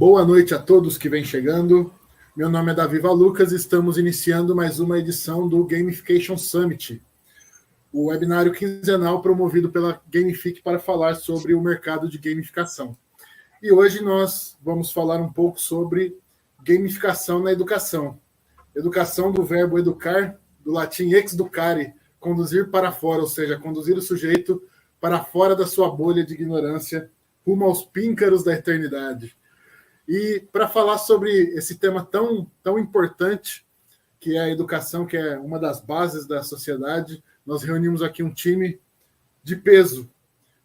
Boa noite a todos que vêm chegando. Meu nome é Davi Valucas e estamos iniciando mais uma edição do Gamification Summit, o webinário quinzenal promovido pela Gamifique para falar sobre o mercado de gamificação. E hoje nós vamos falar um pouco sobre gamificação na educação. Educação do verbo educar, do latim exducare, conduzir para fora, ou seja, conduzir o sujeito para fora da sua bolha de ignorância, rumo aos píncaros da eternidade. E para falar sobre esse tema tão importante, que é a educação, que é uma das bases da sociedade, nós reunimos aqui um time de peso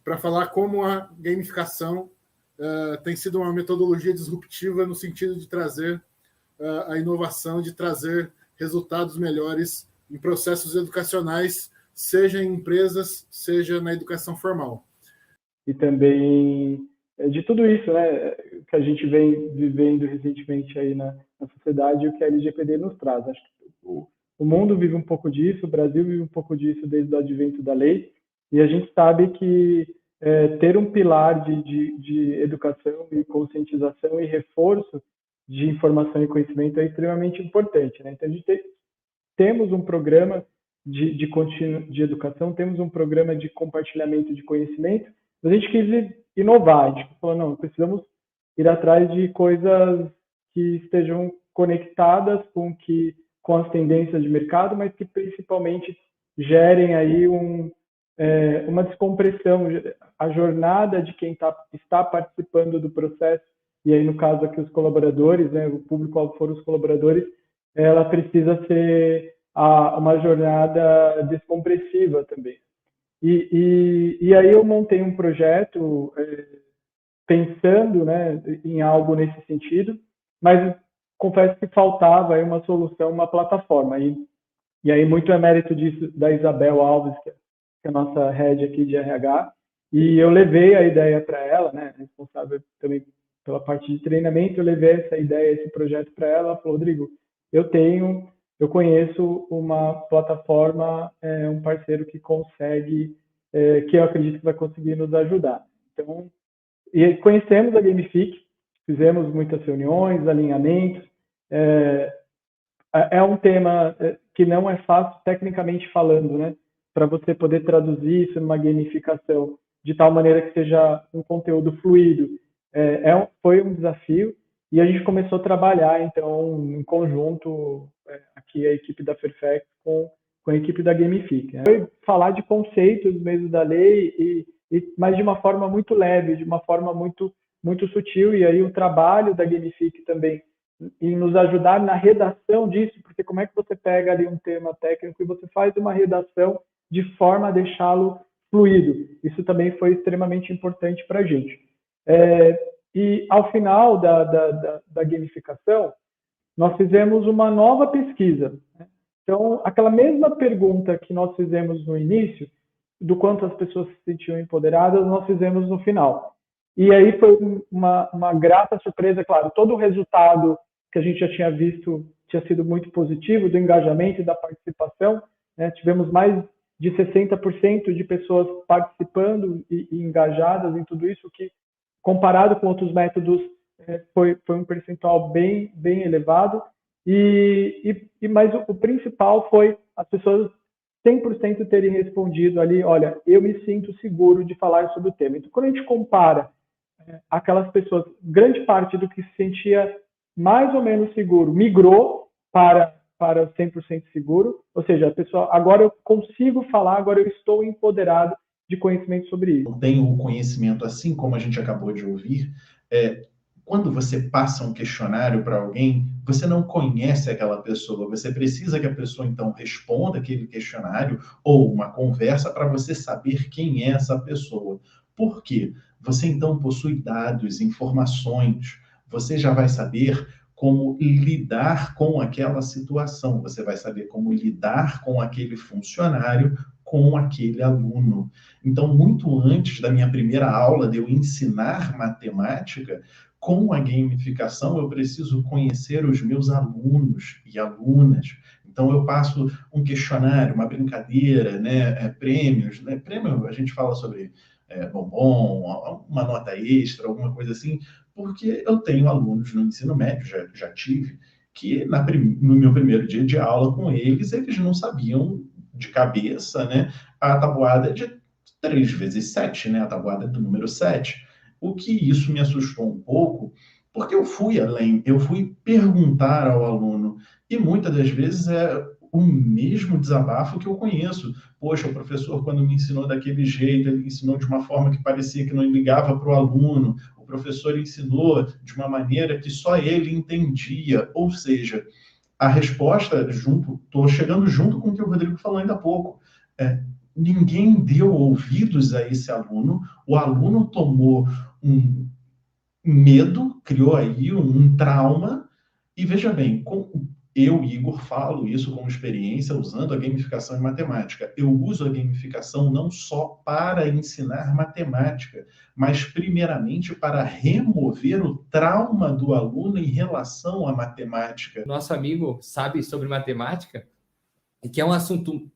para falar como a gamificação tem sido uma metodologia disruptiva no sentido de trazer a inovação, de trazer resultados melhores em processos educacionais, seja em empresas, seja na educação formal. E também de tudo isso, né, que a gente vem vivendo recentemente aí na sociedade e o que a LGPD nos traz. Acho que o mundo vive um pouco disso, o Brasil vive um pouco disso desde o advento da lei, e a gente sabe que ter um pilar de educação e conscientização e reforço de informação e conhecimento é extremamente importante, né? Então, a gente temos um programa de educação, temos um programa de compartilhamento de conhecimento, mas a gente quis inovar, a gente falou, não, precisamos ir atrás de coisas que estejam conectadas com as tendências de mercado, mas que principalmente gerem aí uma descompressão, a jornada de quem está participando do processo, e aí no caso aqui os colaboradores, né, o público-alvo foram os colaboradores, ela precisa ser uma jornada descompressiva também. E aí eu montei um projeto pensando, né, em algo nesse sentido, mas confesso que faltava aí uma solução, uma plataforma. E aí muito é mérito disso da Isabel Alves, que é a nossa head aqui de RH, e eu levei a ideia para ela, né, responsável também pela parte de treinamento, eu levei essa ideia, esse projeto para ela, ela falou, Rodrigo, eu conheço uma plataforma, um parceiro que consegue, que eu acredito que vai conseguir nos ajudar. Então, e conhecemos a Gamifique, fizemos muitas reuniões, alinhamentos. É um tema que não é fácil tecnicamente falando, né? Para você poder traduzir isso numa gamificação de tal maneira que seja um conteúdo fluido. Foi um desafio e a gente começou a trabalhar, então, em conjunto, aqui a equipe da Fairfax com a equipe da Gamifique. Né? Foi falar de conceitos mesmo da lei, mas de uma forma muito leve, de uma forma muito, muito sutil, e aí o trabalho da Gamifique também em nos ajudar na redação disso, porque como é que você pega ali um tema técnico e você faz uma redação de forma a deixá-lo fluido? Isso também foi extremamente importante para a gente. E ao final da gamificação, nós fizemos uma nova pesquisa. Né? Então, aquela mesma pergunta que nós fizemos no início, do quanto as pessoas se sentiam empoderadas, nós fizemos no final. E aí foi uma grata surpresa, claro, todo o resultado que a gente já tinha visto tinha sido muito positivo, do engajamento e da participação, né? Tivemos mais de 60% de pessoas participando e engajadas em tudo isso, que comparado com outros métodos foi um percentual bem elevado, mas o principal foi as pessoas 100% terem respondido ali, olha, eu me sinto seguro de falar sobre o tema. Então, quando a gente compara aquelas pessoas, grande parte do que se sentia mais ou menos seguro migrou para 100% seguro, ou seja, a pessoa, agora eu consigo falar, agora eu estou empoderado de conhecimento sobre isso. Tem o conhecimento, assim como a gente acabou de ouvir, quando você passa um questionário para alguém, você não conhece aquela pessoa, você precisa que a pessoa, então, responda aquele questionário ou uma conversa para você saber quem é essa pessoa. Por quê? Você, então, possui dados, informações, você já vai saber como lidar com aquela situação, você vai saber como lidar com aquele funcionário, com aquele aluno. Então, muito antes da minha primeira aula, de eu ensinar matemática, com a gamificação, eu preciso conhecer os meus alunos e alunas. Então, eu passo um questionário, uma brincadeira, né? Prêmios. Né? Prêmio, a gente fala sobre bombom, uma nota extra, alguma coisa assim, porque eu tenho alunos no ensino médio, já tive, que no meu primeiro dia de aula com eles não sabiam de cabeça, né, a tabuada de 3 vezes 7, né, a tabuada do número 7. O que isso me assustou um pouco, porque eu fui além, eu fui perguntar ao aluno, e muitas das vezes é o mesmo desabafo que eu conheço. Poxa, o professor, quando me ensinou daquele jeito, ele ensinou de uma forma que parecia que não ligava para o aluno, o professor ensinou de uma maneira que só ele entendia, ou seja, a resposta, estou chegando junto com o que o Rodrigo falou ainda há pouco, ninguém deu ouvidos a esse aluno, o aluno tomou um medo, criou aí um trauma, e veja bem, eu, Igor, falo isso como experiência usando a gamificação em matemática. Eu uso a gamificação não só para ensinar matemática, mas primeiramente para remover o trauma do aluno em relação à matemática. Nosso amigo sabe sobre matemática, e que é um assunto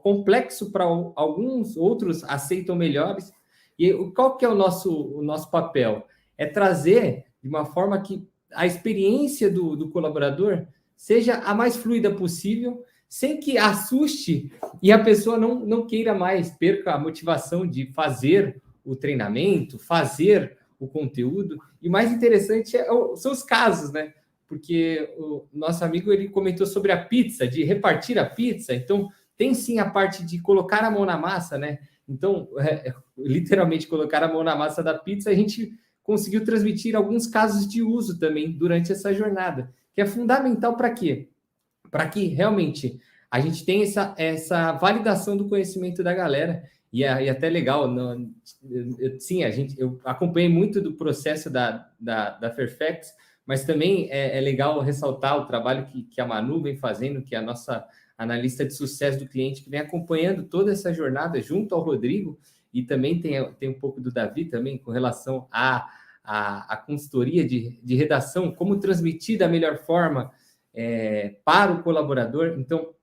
complexo para alguns, outros aceitam melhores. E qual que é o nosso papel? É trazer de uma forma que a experiência do colaborador seja a mais fluida possível, sem que assuste e a pessoa não queira mais, perca a motivação de fazer o treinamento, fazer o conteúdo. E mais interessante são os casos, né? Porque o nosso amigo ele comentou sobre a pizza, de repartir a pizza. Então, tem sim a parte de colocar a mão na massa, né? Então, literalmente colocar a mão na massa da pizza, a gente conseguiu transmitir alguns casos de uso também durante essa jornada, que é fundamental para quê? Para que realmente a gente tenha essa validação do conhecimento da galera. E até legal, eu acompanhei muito do processo da Fairfax, mas também é legal ressaltar o trabalho que a Manu vem fazendo, que é a nossa analista de sucesso do cliente, que vem acompanhando toda essa jornada junto ao Rodrigo, e também tem um pouco do Davi também com relação à consultoria de redação, como transmitir da melhor forma para o colaborador. Então,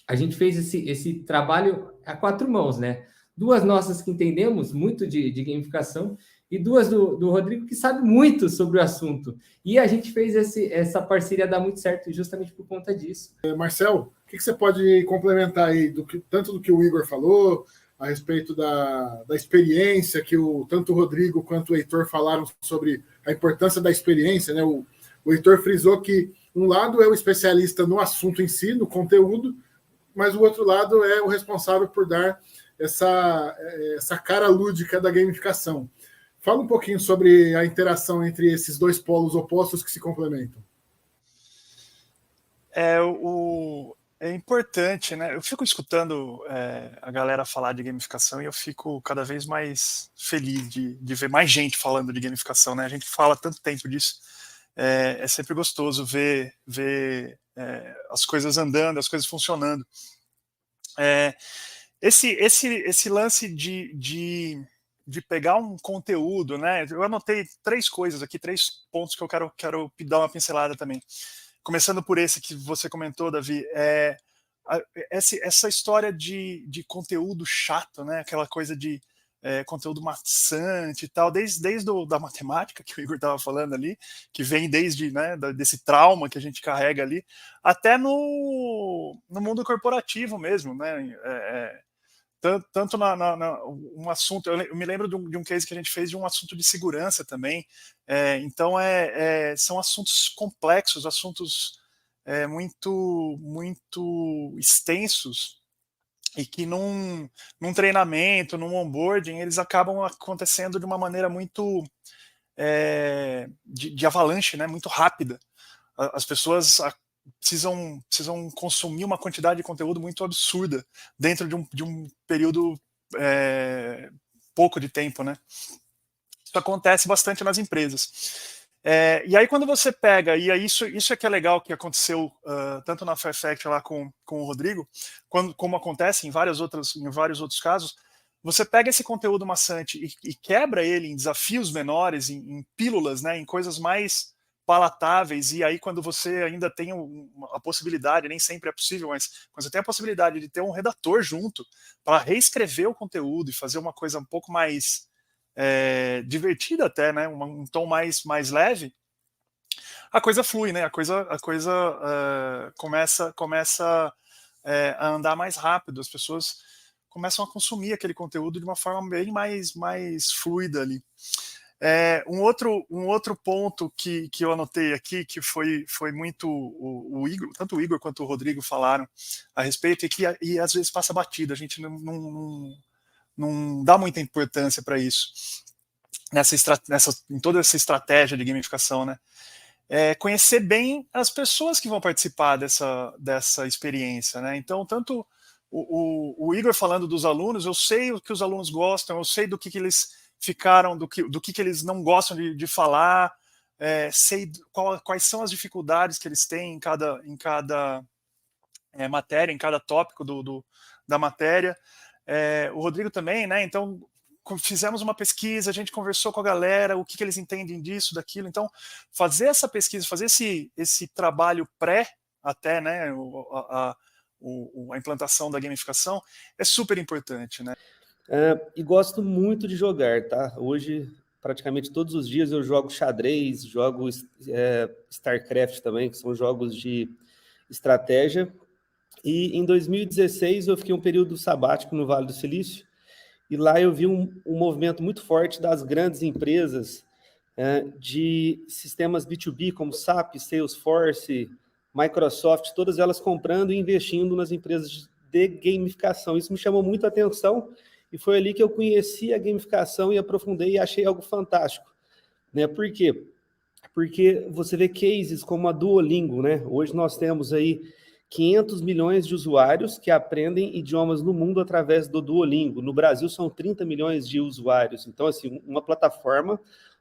a gente fez esse trabalho a 4 mãos, né? 2 nossas que entendemos muito de gamificação, e 2 do Rodrigo, que sabe muito sobre o assunto. E a gente fez essa parceria dar muito certo justamente por conta disso. Marcel, o que você pode complementar aí, tanto do que o Igor falou, a respeito da experiência, que tanto o Rodrigo quanto o Heitor falaram sobre a importância da experiência, né? O Heitor frisou que um lado é o especialista no assunto em si, no conteúdo, mas o outro lado é o responsável por dar essa cara lúdica da gamificação. Fala um pouquinho sobre a interação entre esses 2 polos opostos que se complementam. É importante, né? Eu fico escutando a galera falar de gamificação e eu fico cada vez mais feliz de ver mais gente falando de gamificação, né? A gente fala tanto tempo disso. É sempre gostoso ver as coisas andando, as coisas funcionando. Esse lance de pegar um conteúdo, né? Eu anotei 3 coisas aqui, 3 pontos que eu quero dar uma pincelada também. Começando por esse que você comentou, Davi, essa história de conteúdo chato, né? Aquela coisa de conteúdo maçante e tal, desde da matemática que o Igor estava falando ali, que vem desde, né, desse trauma que a gente carrega ali, até no mundo corporativo mesmo, né? Tanto um assunto, eu me lembro de um case que a gente fez de um assunto de segurança também. Então são assuntos complexos, assuntos muito extensos, e que num treinamento, num onboarding, eles acabam acontecendo de uma maneira muito de avalanche, né, muito rápida. As pessoas precisam consumir uma quantidade de conteúdo muito absurda dentro de um período pouco de tempo, né? Isso acontece bastante nas empresas. E aí quando você pega, e aí isso é que é legal que aconteceu tanto na Fairfax lá com o Rodrigo, como acontece em vários outros casos, você pega esse conteúdo maçante e quebra ele em desafios menores, em pílulas, né, em coisas mais palatáveis, e aí quando você ainda tem a possibilidade, nem sempre é possível, mas quando você tem a possibilidade de ter um redator junto para reescrever o conteúdo e fazer uma coisa um pouco mais divertida até, né? Um tom mais leve, a coisa flui, né? A coisa começa a andar mais rápido, as pessoas começam a consumir aquele conteúdo de uma forma bem mais fluida ali. Um outro ponto que eu anotei aqui, que foi muito o Igor, tanto o Igor quanto o Rodrigo falaram a respeito, e às vezes passa batida, a gente não dá muita importância para isso, em toda essa estratégia de gamificação, né? Conhecer bem as pessoas que vão participar dessa experiência, né? Então, tanto o Igor falando dos alunos, eu sei o que os alunos gostam, eu sei do que eles ficaram, do que eles não gostam de falar, sei quais são as dificuldades que eles têm em cada matéria, em cada tópico da matéria. O Rodrigo também, né? Então, fizemos uma pesquisa, a gente conversou com a galera, o que eles entendem disso, daquilo. Então, fazer essa pesquisa, fazer esse trabalho pré até, né, a implantação da gamificação é super importante, né? E gosto muito de jogar, tá? Hoje, praticamente todos os dias eu jogo xadrez, jogo StarCraft também, que são jogos de estratégia. E em 2016 eu fiquei um período sabático no Vale do Silício, e lá eu vi um movimento muito forte das grandes empresas de sistemas B2B, como SAP, Salesforce, Microsoft, todas elas comprando e investindo nas empresas de gamificação. Isso me chamou muito a atenção, e foi ali que eu conheci a gamificação e aprofundei e achei algo fantástico, né? Por quê? Porque você vê cases como a Duolingo, né? Hoje nós temos aí 500 milhões de usuários que aprendem idiomas no mundo através do Duolingo. No Brasil são 30 milhões de usuários. Então, assim, uma plataforma,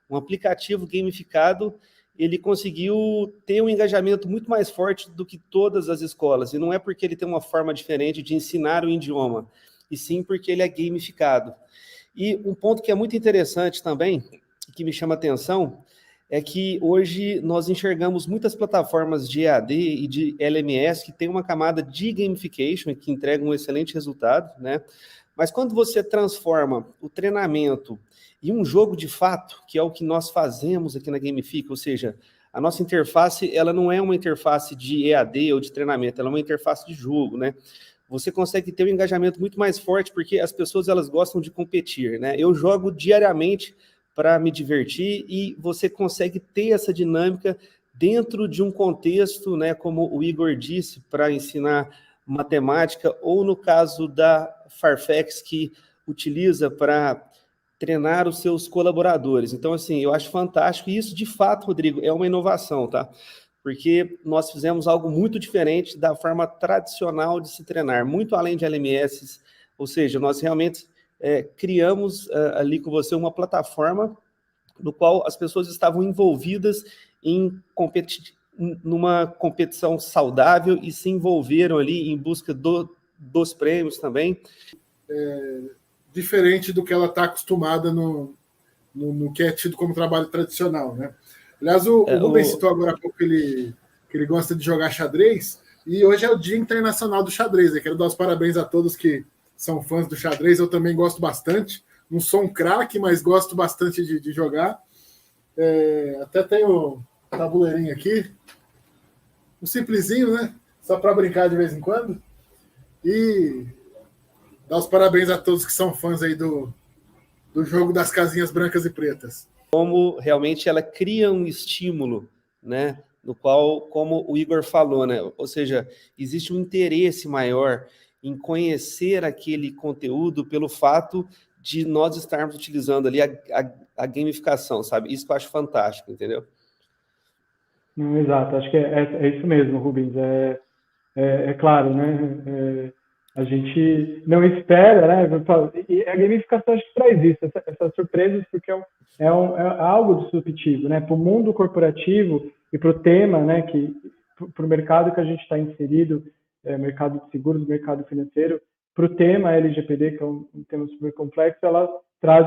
um aplicativo gamificado, ele conseguiu ter um engajamento muito mais forte do que todas as escolas. E não é porque ele tem uma forma diferente de ensinar o idioma, e sim porque ele é gamificado. E um ponto que é muito interessante também, que me chama a atenção, é que hoje nós enxergamos muitas plataformas de EAD e de LMS que têm uma camada de gamification e que entregam um excelente resultado, né? Mas quando você transforma o treinamento em um jogo de fato, que é o que nós fazemos aqui na Gamifica, ou seja, a nossa interface, ela não é uma interface de EAD ou de treinamento, ela é uma interface de jogo, né? Você consegue ter um engajamento muito mais forte, porque as pessoas, elas gostam de competir, né? Eu jogo diariamente para me divertir, e você consegue ter essa dinâmica dentro de um contexto, né, como o Igor disse, para ensinar matemática, ou no caso da Farfetch, que utiliza para treinar os seus colaboradores. Então, assim, eu acho fantástico, e isso, de fato, Rodrigo, é uma inovação, tá? Porque nós fizemos algo muito diferente da forma tradicional de se treinar, muito além de LMS, ou seja, nós realmente criamos ali com você uma plataforma no qual as pessoas estavam envolvidas numa competição saudável e se envolveram ali em busca dos prêmios também. Diferente do que ela está acostumada no que é tido como trabalho tradicional, né? Aliás, o Rubens citou agora há pouco que ele gosta de jogar xadrez, e hoje é o Dia Internacional do Xadrez. Eu quero dar os parabéns a todos que são fãs do xadrez. Eu também gosto bastante. Não sou um craque, mas gosto bastante de jogar. Até tenho um tabuleirinho aqui. Um simplesinho, né? Só para brincar de vez em quando. E dar os parabéns a todos que são fãs aí do jogo das casinhas brancas e pretas. Como realmente ela cria um estímulo, né? No qual, como o Igor falou, né? Ou seja, existe um interesse maior em conhecer aquele conteúdo pelo fato de nós estarmos utilizando ali a gamificação, sabe? Isso que eu acho fantástico, entendeu? Exato, acho que é isso mesmo, Rubens. É claro, né? A gente não espera, né? E a gamificação acho que traz isso, essas surpresas, porque é algo disruptivo, né? Para o mundo corporativo e para o tema, né? Para o mercado que a gente está inserido, mercado de seguros, mercado financeiro, para o tema LGPD, que é um tema super complexo, ela traz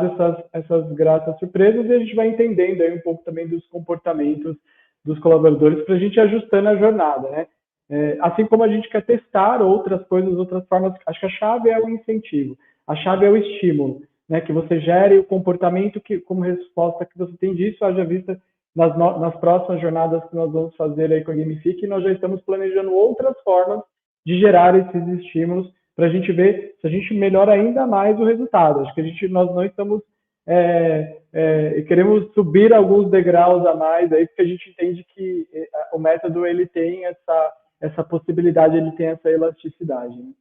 essas gratas surpresas, e a gente vai entendendo aí um pouco também dos comportamentos dos colaboradores para a gente ir ajustando a jornada, né? Assim como a gente quer testar outras coisas, outras formas, acho que a chave é o incentivo, a chave é o estímulo. né, que você gere o comportamento que, como resposta que você tem disso, haja vista nas próximas jornadas que nós vamos fazer aí com a Gamifique, nós já estamos planejando outras formas de gerar esses estímulos para a gente ver se a gente melhora ainda mais o resultado. Acho que nós não estamos queremos subir alguns degraus a mais aí, porque a gente entende que o método ele tem essa possibilidade, ele tem essa elasticidade, né?